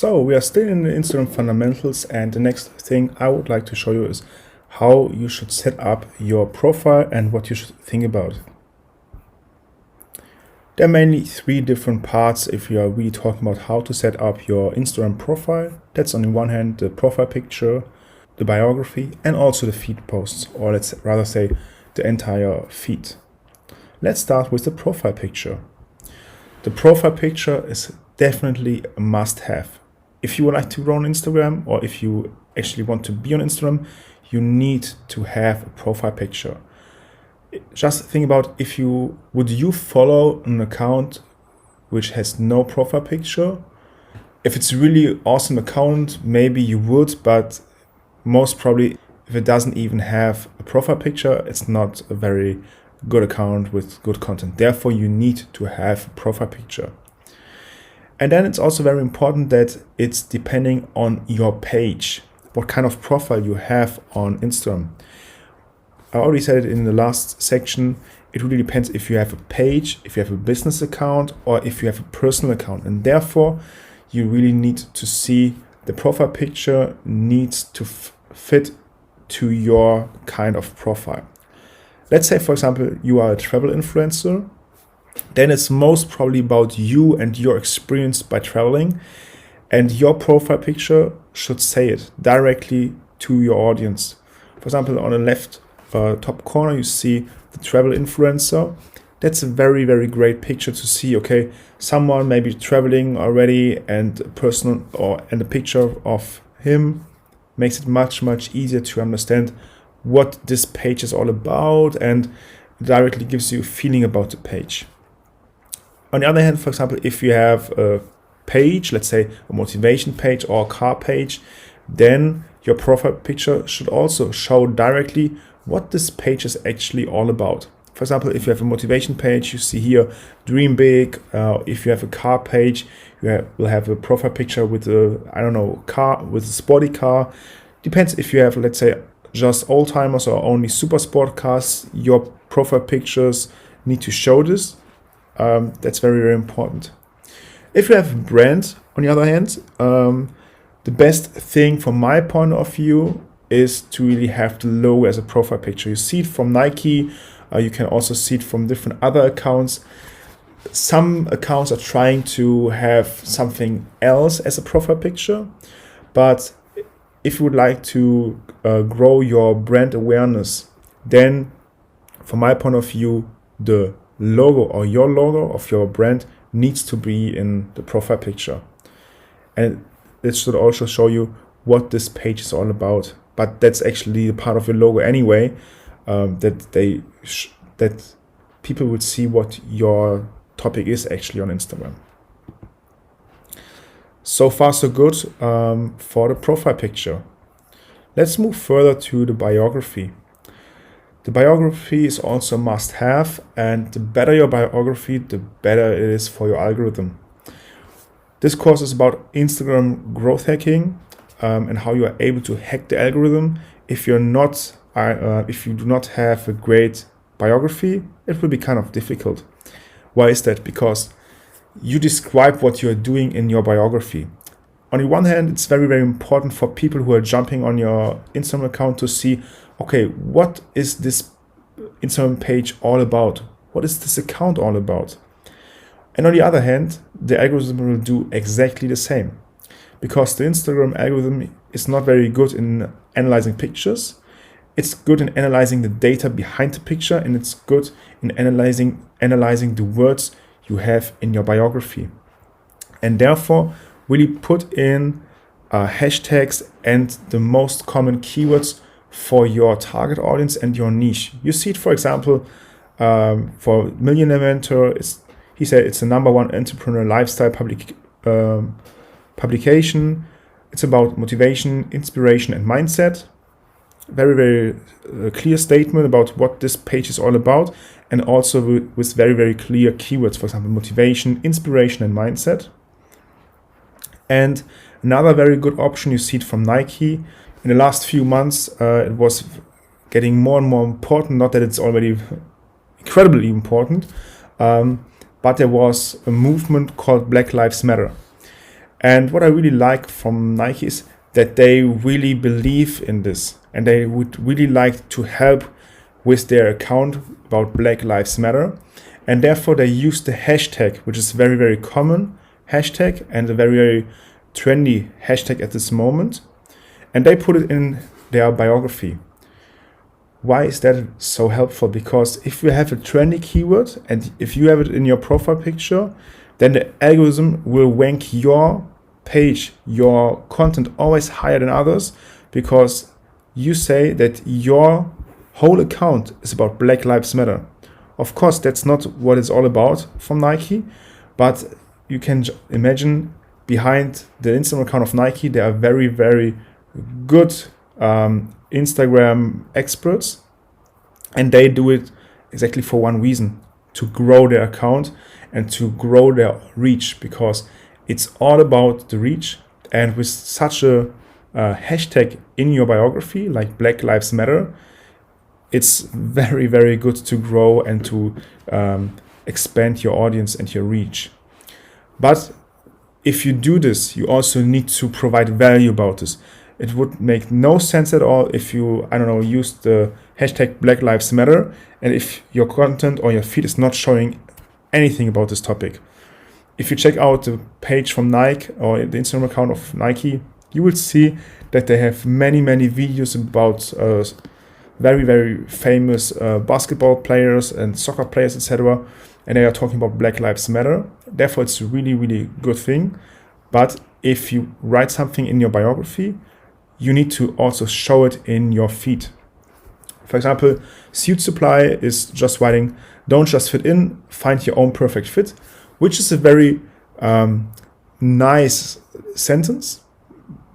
So we are still in the Instagram fundamentals, and the next thing I would like to show you is how you should set up your profile and what you should think about it. There are mainly three different parts if you are really talking about how to set up your Instagram profile. That's on the one hand the profile picture, the biography, and also the feed posts, or let's rather say the entire feed. Let's start with the profile picture. The profile picture is definitely a must-have. If you would like to grow on Instagram, or if you actually want to be on Instagram, you need to have a profile picture. Just think about would you follow an account which has no profile picture? If it's a really awesome account, maybe you would, but most probably if it doesn't even have a profile picture, it's not a very good account with good content. Therefore, you need to have a profile picture. And then it's also very important that it's depending on your page, what kind of profile you have on Instagram. I already said it in the last section. It really depends if you have a page, if you have a business account, or if you have a personal account. And therefore, you really need to see the profile picture needs to fit to your kind of profile. Let's say, for example, you are a travel influencer. Then it's most probably about you and your experience by traveling. And your profile picture should say it directly to your audience. For example, on the left top corner, you see the travel influencer. That's a very, very great picture to see. Okay, someone maybe traveling already, and a person and a picture of him makes it much, much easier to understand what this page is all about, and directly gives you a feeling about the page. On the other hand, for example, if you have a page, let's say a motivation page or a car page, then your profile picture should also show directly what this page is actually all about. For example, if you have a motivation page, you see here, dream big. If you have a car page, will have a profile picture with car, with a sporty car. Depends if you have, let's say, just old timers or only super sport cars, your profile pictures need to show this. That's very, very important. If you have a brand, on the other hand, the best thing from my point of view is to really have the logo as a profile picture. You see it from Nike. You can also see it from different other accounts. Some accounts are trying to have something else as a profile picture, but if you would like to grow your brand awareness, then from my point of view, the logo or your logo of your brand needs to be in the profile picture. And it should also show you what this page is all about. But that's actually a part of your logo anyway, that people would see what your topic is actually on Instagram. So far, so good for the profile picture. Let's move further to the biography. The biography is also a must-have, and the better your biography, the better it is for your algorithm. This course is about Instagram growth hacking and how you are able to hack the algorithm. If you do not have a great biography, it will be kind of difficult. Why is that? Because you describe what you are doing in your biography. On the one hand, it's very, very important for people who are jumping on your Instagram account to see, okay, what is this Instagram page all about? What is this account all about? And on the other hand, the algorithm will do exactly the same, because the Instagram algorithm is not very good in analyzing pictures. It's good in analyzing the data behind the picture, and it's good in analyzing the words you have in your biography. And therefore, really put in hashtags and the most common keywords for your target audience and your niche. You see it, for example, for Millionaire Mentor, he said it's the #1 entrepreneur lifestyle publication. It's about motivation, inspiration, and mindset. Very, very clear statement about what this page is all about, and also with very, very clear keywords, for example, motivation, inspiration, and mindset. And another very good option, you see it from Nike. In the last few months, it was getting more and more important, not that it's already incredibly important, but there was a movement called Black Lives Matter. And what I really like from Nike is that they really believe in this, and they would really like to help with their account about Black Lives Matter. And therefore they use the hashtag, which is very, very common hashtag and a very, very trendy hashtag at this moment. And they put it in their biography. Why is that so helpful? Because if you have a trendy keyword and if you have it in your profile picture, then the algorithm will rank your page, your content always higher than others, because you say that your whole account is about Black Lives Matter. Of course, that's not what it's all about from Nike, but you can imagine behind the Instagram account of Nike, there are very, very good Instagram experts, and they do it exactly for one reason: to grow their account and to grow their reach, because it's all about the reach. And with such a hashtag in your biography, like Black Lives Matter, it's very, very good to grow and to expand your audience and your reach. But if you do this, you also need to provide value about this. It would make no sense at all if you, use the hashtag Black Lives Matter, and if your content or your feed is not showing anything about this topic. If you check out the page from Nike or the Instagram account of Nike, you will see that they have many, many videos about very, very famous basketball players and soccer players, etc. And they are talking about Black Lives Matter. Therefore, it's a really, really good thing. But if you write something in your biography, you need to also show it in your feed. For example, Suitsupply is just writing, "Don't just fit in, find your own perfect fit," which is a very nice sentence.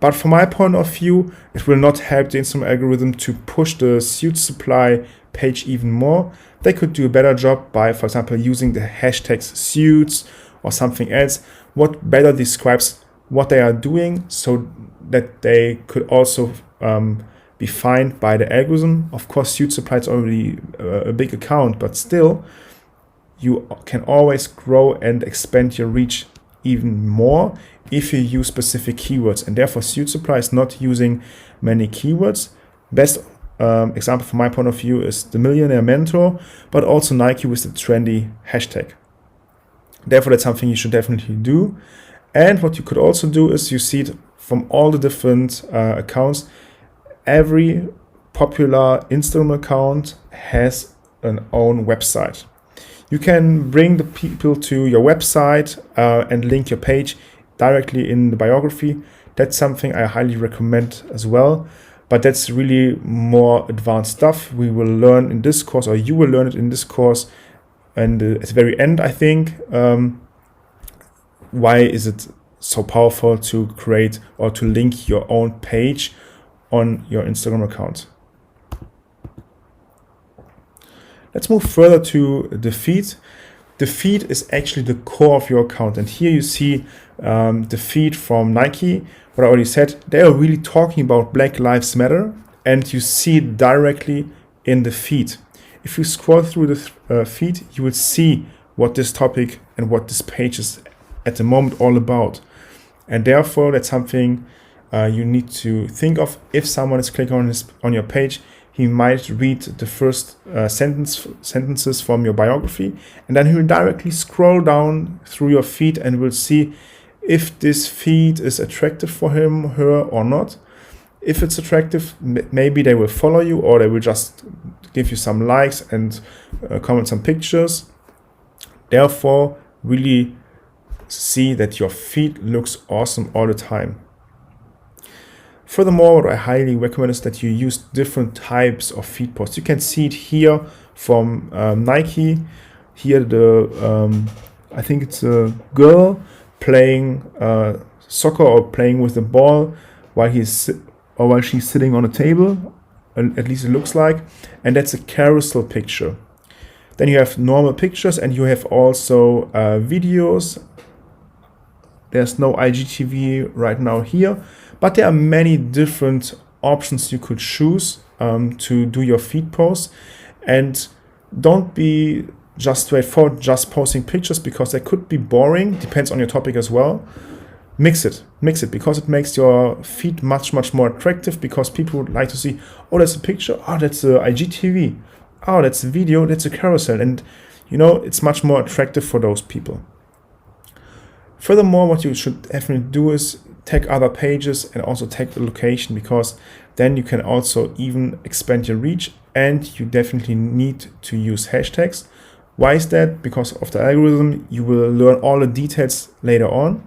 But from my point of view, it will not help the Instagram algorithm to push the Suitsupply page even more. They could do a better job by, for example, using the hashtags suits or something else, what better describes what they are doing, so that they could also be found by the algorithm. Of course, Suitsupply is already a big account, but still, you can always grow and expand your reach even more if you use specific keywords. And therefore, Suitsupply is not using many keywords. Best example from my point of view is the Millionaire Mentor, but also Nike with the trendy hashtag. Therefore, that's something you should definitely do. And what you could also do is, you see it from all the different accounts. Every popular Instagram account has an own website. You can bring the people to your website and link your page directly in the biography. That's something I highly recommend as well. But that's really more advanced stuff we will learn in this course, or you will learn it in this course. And at the very end, I think, why is it so powerful to create or to link your own page on your Instagram account. Let's move further to the feed. The feed is actually the core of your account. And here you see the feed from Nike. What I already said, they are really talking about Black Lives Matter, and you see it directly in the feed. If you scroll through the feed, you will see what this topic and what this page is at the moment all about. And therefore, that's something you need to think of. If someone is clicking on your page, he might read the first sentences from your biography, and then he will directly scroll down through your feed and will see if this feed is attractive for him, her, or not. If it's attractive, maybe they will follow you, or they will just give you some likes and comment some pictures. Therefore, really see that your feed looks awesome all the time. Furthermore, what I highly recommend is that you use different types of feed posts. You can see it here from Nike. Here, I think it's a girl playing soccer or playing with the ball while she's sitting on a table. At least it looks like, and that's a carousel picture. Then you have normal pictures, and you have also videos. There's no IGTV right now here, but there are many different options you could choose to do your feed posts. And don't be just straightforward, just posting pictures, because they could be boring. Depends on your topic as well. mix it because it makes your feed much more attractive, because people would like to see, oh, that's a picture, oh, that's a IGTV, oh, that's a video, that's a carousel, and it's much more attractive for those people. Furthermore, what you should definitely do is tag other pages and also tag the location, because then you can also even expand your reach, and you definitely need to use hashtags. Why is that? Because of the algorithm. You will learn all the details later on.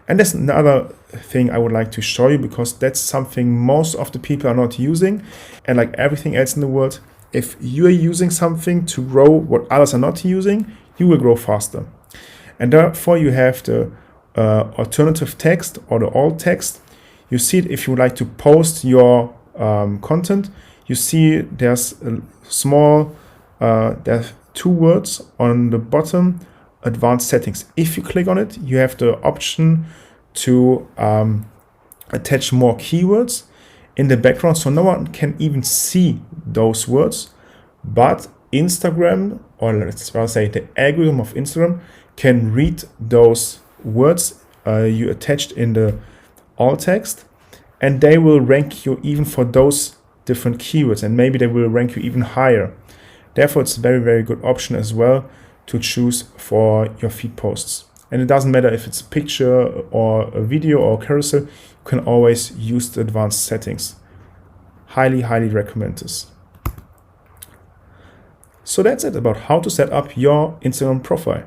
And there's another thing I would like to show you, because that's something most of the people are not using. And like everything else in the world, if you are using something to grow what others are not using, you will grow faster. And therefore you have the alternative text or the alt text. You see it if you would like to post your content. You see there's a small, there's 2 words on the bottom, advanced settings. If you click on it, you have the option to attach more keywords in the background, so no one can even see those words, but Instagram, or let's rather say the algorithm of Instagram, can read those words you attached in the alt text, and they will rank you even for those different keywords, and maybe they will rank you even higher. Therefore, it's a very good option as well to choose for your feed posts. And it doesn't matter if it's a picture or a video or a carousel, you can always use the advanced settings. Highly recommend this. So that's it about how to set up your Instagram profile.